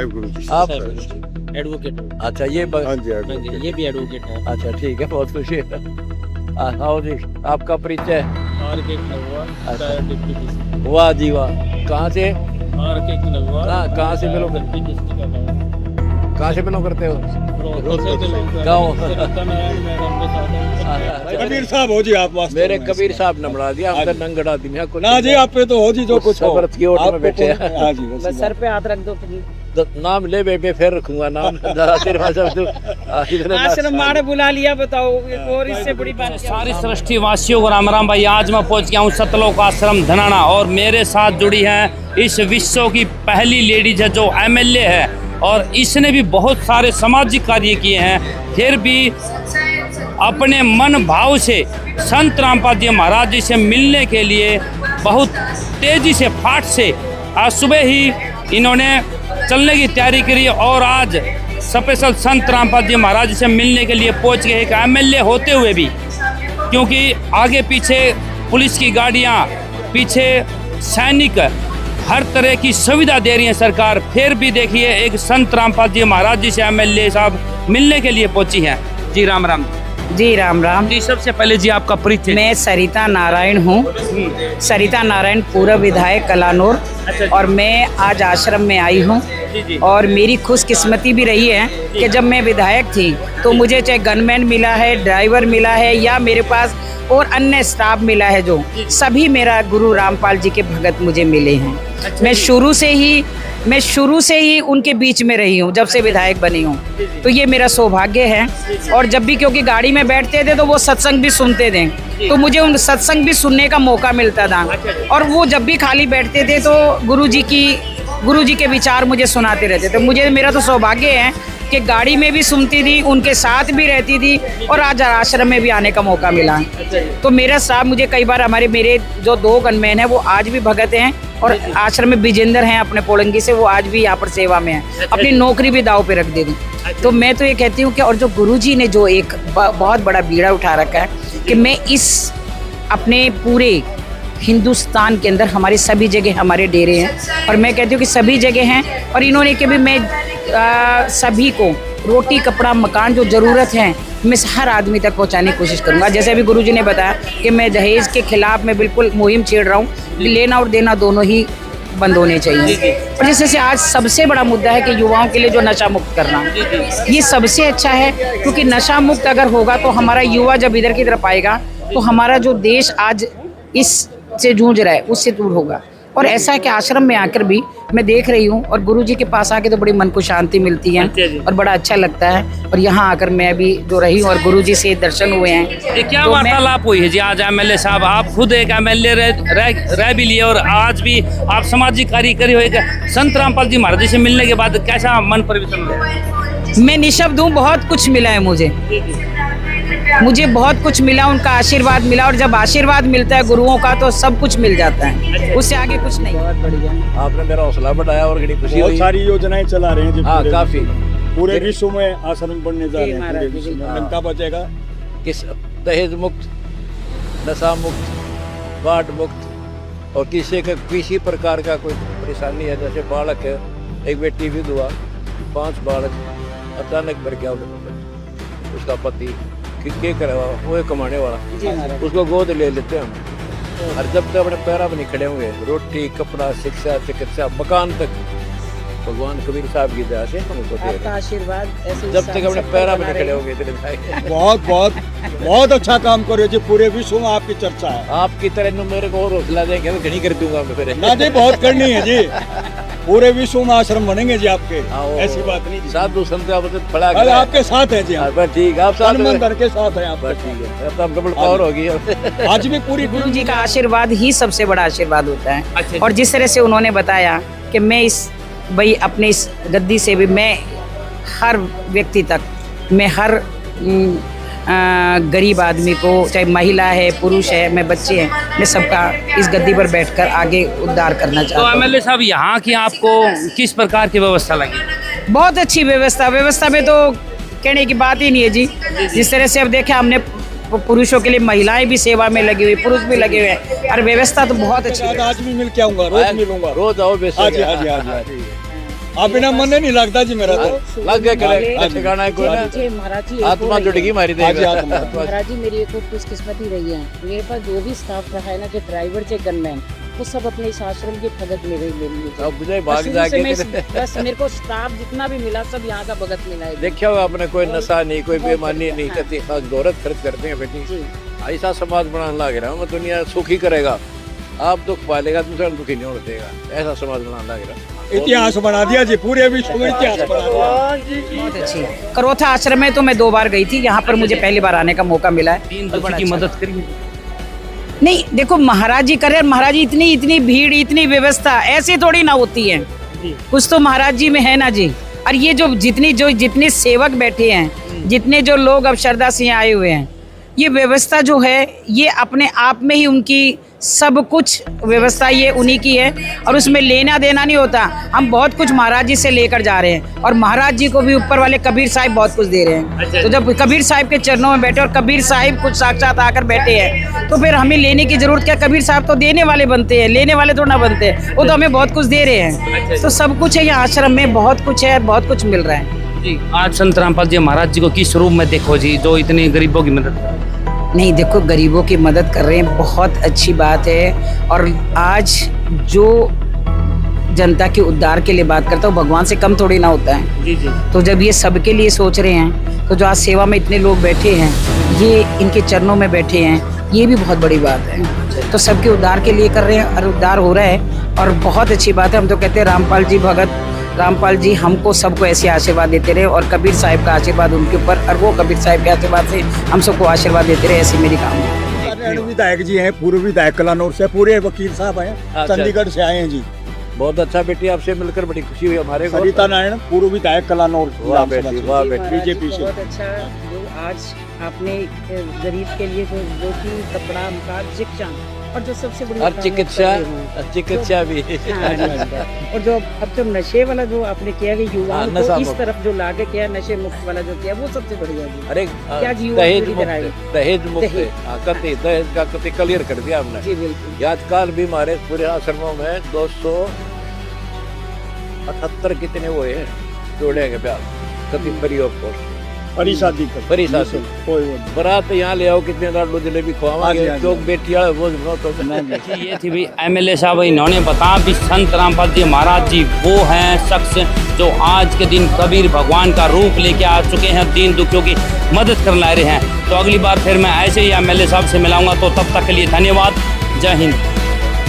आप एडवोकेट हूँ। अच्छा ये हाँ जी हाँ जी, ये भी एडवोकेट है। अच्छा ठीक है, बहुत खुशी है। आओ जी, आपका परिचय। आर के नगवा, रिटायर्ड डिप्टी डीसी। वाह जी वाह, कहाँ से? आर के नगवा, कहाँ से बिलोंग डिप्टी डीसी का नाम। कहाँ से बिलोंग करते हो? गाँव। कबीर साहब हो जी आप वास्तव मेरे में। कबीर साहब ने बना दिया, हम तो नंगड़ा दिया कुछ ना जी आप पे तो हो जी जो कुछ हो। सफरत की ओट में आपको बैठे हैं। कौन- हाँ जी मैं वैसी सर पे हाथ रख दो तो तो नाम ले बेबे, फिर रखूंगा नाम। आशीर्वाद सब तो आश्रम मारे बुला लिया, बताओ और इससे बड़ी बात क्या? सारी सृष्टि वासियों को राम राम भाई। आज मैं पहुंच गया हूँ सतलोक आश्रम धनाना और मेरे साथ जुड़ी है इस विश्व की पहली लेडीज है जो एमएलए है और इसने भी बहुत सारे सामाजिक कार्य किए हैं, फिर भी अपने मन भाव से संत रामपाल जी महाराज जी से मिलने के लिए बहुत तेजी से फाट से आज सुबह ही इन्होंने चलने की तैयारी करी और आज स्पेशल संत रामपाल जी महाराज जी से मिलने के लिए पहुंच गए। एक एमएलए होते हुए भी, क्योंकि आगे पीछे पुलिस की गाड़ियां, पीछे सैनिक, हर तरह की सुविधा दे रही है सरकार, फिर भी देखिए एक संत रामपाल जी महाराज जी से एमएलए साहब मिलने के लिए पहुंची हैं। जी राम राम। जी राम राम। जी सबसे पहले जी आपका परिचय। मैं सरिता नारायण हूँ, सरिता नारायण पूर्व विधायक कलानौर, और मैं आज आश्रम में आई हूँ। और मेरी खुशकिस्मती भी रही है कि जब मैं विधायक थी तो मुझे चाहे गनमैन मिला है, ड्राइवर मिला है या मेरे पास और अन्य स्टाफ मिला है, जो सभी मेरा गुरु रामपाल जी के भगत मुझे मिले हैं। मैं शुरू से ही उनके बीच में रही हूँ जब से विधायक बनी हूँ, तो ये मेरा सौभाग्य है। और जब भी, क्योंकि गाड़ी में बैठते थे तो वो सत्संग भी सुनते थे, तो मुझे उन सत्संग भी सुनने का मौका मिलता था। और वो जब भी खाली बैठते थे तो गुरु जी के विचार मुझे सुनाते रहते थे। मेरा तो सौभाग्य है कि गाड़ी में भी सुनती थी, उनके साथ भी रहती थी और आज आश्रम में भी आने का मौका मिला। तो मेरा साहब मुझे कई बार, मेरे जो 2 गनमैन हैं वो आज भी भगत हैं और आश्रम में विजेंद्र हैं अपने पोलंगी से, वो आज भी यहाँ पर सेवा में हैं, अपनी नौकरी भी दाव पे रख दे दी। तो मैं तो ये कहती हूँ कि और जो गुरुजी ने जो एक बहुत बड़ा बीड़ा उठा रखा है कि मैं इस अपने पूरे हिंदुस्तान के अंदर हमारी सभी जगह हमारे डेरे हैं, और मैं कहती हूँ कि सभी जगह हैं, और इन्होंने कभी मैं सभी को रोटी, कपड़ा, मकान जो ज़रूरत है मैं हर आदमी तक पहुंचाने की कोशिश करूंगा। जैसे अभी गुरुजी ने बताया कि मैं दहेज के खिलाफ मैं बिल्कुल मुहिम छेड़ रहा हूँ, लेना और देना दोनों ही बंद होने चाहिए। और जैसे आज सबसे बड़ा मुद्दा है कि युवाओं के लिए जो नशा मुक्त करना, ये सबसे अच्छा है, क्योंकि नशा मुक्त अगर होगा तो हमारा युवा जब इधर की तरफ आएगा तो हमारा जो देश आज इस से जूझ रहा है उससे दूर होगा। और ऐसा है कि आश्रम में आकर भी मैं देख रही हूँ, और गुरुजी के पास आके तो बड़ी मन को शांति मिलती है और बड़ा अच्छा लगता है। और यहाँ आकर मैं भी जो रही हूँ और गुरुजी से दर्शन हुए हैं। ये क्या तो वार्तालाप हुई है जी आज एमएलए साहब? आप खुद एक एमएलए रह भी लिए और आज भी आप सामाजिक कार्य करे हुए, संत रामपाल जी महाराज जी से मिलने के बाद कैसा मन परिवर्तन हुआ? मैं निशब्द हूँ, बहुत कुछ मिला है मुझे बहुत कुछ मिला, उनका आशीर्वाद मिला, और जब आशीर्वाद मिलता है गुरुओं का तो सब कुछ मिल जाता है, उससे आगे कुछ नहीं। बहुत बढ़िया, आपने मेरा हौसला बढ़ाया और बड़ी खुशी बहुत हुई। सारी योजनाएं चला रहे हैं जी। हाँ काफी, पूरे विश्व में आश्रम बनने जा रहे हैं। पूरे विश्व में लंका बचेगा। किस दहेज मुक्त, नशा मुक्त, बाढ़ मुक्त, और किसी प्रकार का कोई परेशानी है। जैसे बालक है, एक बेटी विधवा, 5 बालक, अचानक मर गया उसका पति, क्या करे वो कमाने वाला, उसको गोद ले लेते हैं हम। और जब तक अपने पैरों में नहीं खड़े होंगे, रोटी, कपड़ा, शिक्षा, चिकित्सा, मकान तक भगवान कबीर साहब की दया से हमको दे रहे हैं। आशीर्वाद जब तक अपने पैरों में नहीं खड़े होंगे इतने भाई। बहुत अच्छा काम कर रहे हो जी। पूरे विश्व में आपकी चर्चा है। आपकी तरह मेरे को और हौसला देंगे तो घनी कर दूंगा मैं फिर। ना जी, बहुत करनी है जी। पूरे विश्व में आश्रम बनेंगे जी आपके, ऐसी बात नहीं जी। साधु संत बड़ा आपके साथ है जी। ठीक, आप साथ धन के साथ है आप। ठीक है, अब तो डबल पावर होगी। आज भी पूरी गुरुजी का आशीर्वाद ही सबसे बड़ा आशीर्वाद होता है। और जिस तरह से उन्होंने बताया कि मैं अपने इस गद्दी से भी मैं हर व्यक्ति तक, मैं हर गरीब आदमी को, चाहे महिला है, पुरुष है, मैं बच्चे हैं, मैं सबका इस गद्दी पर बैठकर आगे उद्धार करना चाहता हूँ। तो एमएलए साहब यहाँ की आपको किस प्रकार की व्यवस्था लगी? बहुत अच्छी व्यवस्था में तो कहने की बात ही नहीं है जी। जिस तरह से अब देखा हमने, पुरुषों के लिए महिलाएं भी सेवा में लगी हुई, पुरुष भी लगे हुए हैं, और व्यवस्था तो बहुत अच्छी है। आज भी मिल के आऊंगा, रोज मिलूंगा। रोज आओ, हाँ जी, हाँ जी, हाँ जी। आप बिना मन नहीं लगता जी मेरा तो। लग गया करे ठिकाना है कोई ना, महाराज जी आत्मा जुड़ गई हमारी हाँ जी, देख आत्मा। महाराज जी मेरी एक और खुशकिस्मती रही है, मेरे पास जो भी स्टाफ रहा है ना, जो ड्राइवर जो गनमैन, वो सब अपने इस आश्रम की भगत में रही मेरी। अब बुझे भाग शुरू से जाके मैं- बस मेरे को स्टाफ जितना भी मिला सब यहाँ का भगत मिला है। देखा होगा आपने, कोई नशा नहीं, कोई बहुत बेईमानी बढ़िया, नहीं हाँ। करती, खास दौलत खर्च करते हैं बेटी। जी ऐसा समाज बनाने लग रहा हूँ मैं, दुनिया सुखी करेगा, आप दुख पालेगा, दूसरा दुखी नहीं होने देगा, ऐसा समाज बनाने लग रहा। इतिहास बना दिया जी, पूरे विश्व में इतिहास बना दिया। बहुत अच्छी। करोथा आश्रम में तो मैं 2 बार गई थी, यहाँ पर मुझे पहली बार आने का मौका मिला है। दीन और बड़ा दुखी की अच्छा मदद करिए। नहीं देखो महाराज जी करे, महाराज जी इतनी भीड़, इतनी व्यवस्था ऐसे थोड़ी ना होती है, कुछ तो महाराज जी में है ना जी। और ये जो जितने सेवक बैठे हैं, जितने जो लोग अब श्रद्धा से यहाँ आए हुए हैं, ये व्यवस्था जो है ये अपने आप में ही उनकी सब कुछ व्यवस्था ये उन्हीं की है, और उसमें लेना देना नहीं होता। हम बहुत कुछ महाराज जी से लेकर जा रहे हैं, और महाराज जी को भी ऊपर वाले कबीर साहिब बहुत कुछ दे रहे हैं। तो जब कबीर साहिब के चरणों में बैठे और कबीर साहिब कुछ साक्षात आकर बैठे हैं, तो फिर हमें लेने की जरूरत क्या, कबीर साहब तो देने वाले बनते हैं, लेने वाले थोड़ा ना बनते हैं, वो तो हमें बहुत कुछ दे रहे हैं। तो सब कुछ है यहाँ आश्रम में, बहुत कुछ है, बहुत कुछ मिल रहा है। जी आज संत रामपाल जी महाराज जी को किस रूप में देखो जी, जो इतने गरीबों की मदद कर रहे हैं? नहीं देखो गरीबों की मदद कर रहे हैं, बहुत अच्छी बात है। और आज जो जनता के उद्धार के लिए बात करता है, भगवान से कम थोड़ी ना होता है। जी जी तो जब ये सबके लिए सोच रहे हैं, तो जो आज सेवा में इतने लोग बैठे हैं, ये इनके चरणों में बैठे हैं, ये भी बहुत बड़ी बात है। तो सबके उद्धार के लिए कर रहे हैं और उद्धार हो रहा है, और बहुत अच्छी बात है। हम तो कहते हैं रामपाल जी भगत, रामपाल जी हमको सबको ऐसे आशीर्वाद देते रहे, और कबीर साहिब का आशीर्वाद उनके ऊपर, और वो कबीर साहिब के आशीर्वाद से हम सबको आशीर्वाद देते रहे, ऐसी मेरी कामना। नारायण विधायक जी हैं, पूर्व विधायक कलानौर से, पूरे वकील साहब हैं, अच्छा। चंडीगढ़ से आए हैं जी। बहुत अच्छा बेटी, आपसे मिलकर बड़ी खुशी हुई हमारे को। सरिता नारायण पूर्व विधायक कलानौर, वाह बेटी, वाह बेटी। बीजेपी से। बहुत अच्छा जो आज आपने गरीब के लिए जो रोटी, कपड़ा, मकान, शिक्षा, और जो सबसे बड़ी और काम चिकित्सा, कर रहे हो। चिकित्सा भी। हाँ, और जो अब जो नशे वाला जो आपने किया कि युवाओं नशा को इस मुक्त। तरफ जो लाके किया, नशे मुक्त वाला जो किया, वो सबसे बढ़िया जी। अरे क्या जी, वो दहेज पूरी मुक्त, तरह है। दहेज मुक्त, दहेज। हाँ, कति दहेज का कति क्लियर कर दिया हमने। जी बिल्कुल। यादकाल भी हमारे पूरे आश्रमों में 278 कितने वो हैं जोड़े के प्यार, कति फ्री ऑफ कॉस्ट, परी शादी कर, फ्री शादी। कोई वो नहीं। बारात यहाँ ले आओ, कितने लाडू जलेबी हाँ खवाएंगे, जी, हाँ जी। जो बेटी वाले वो बनाओ तो जी, ये थी भाई एमएलए साहब, इन्होंने बताया भी संत रामपाल जी महाराज जी वो हैं शख्स जो आज के दिन कबीर भगवान का रूप लेके आ चुके हैं, दीन दुखियों की मदद करने आ रहे हैं। तो अगली बार फिर मैं ऐसे ही एमएलए साहब से मिलाऊंगा, तो तब तक के लिए धन्यवाद, जय हिंद।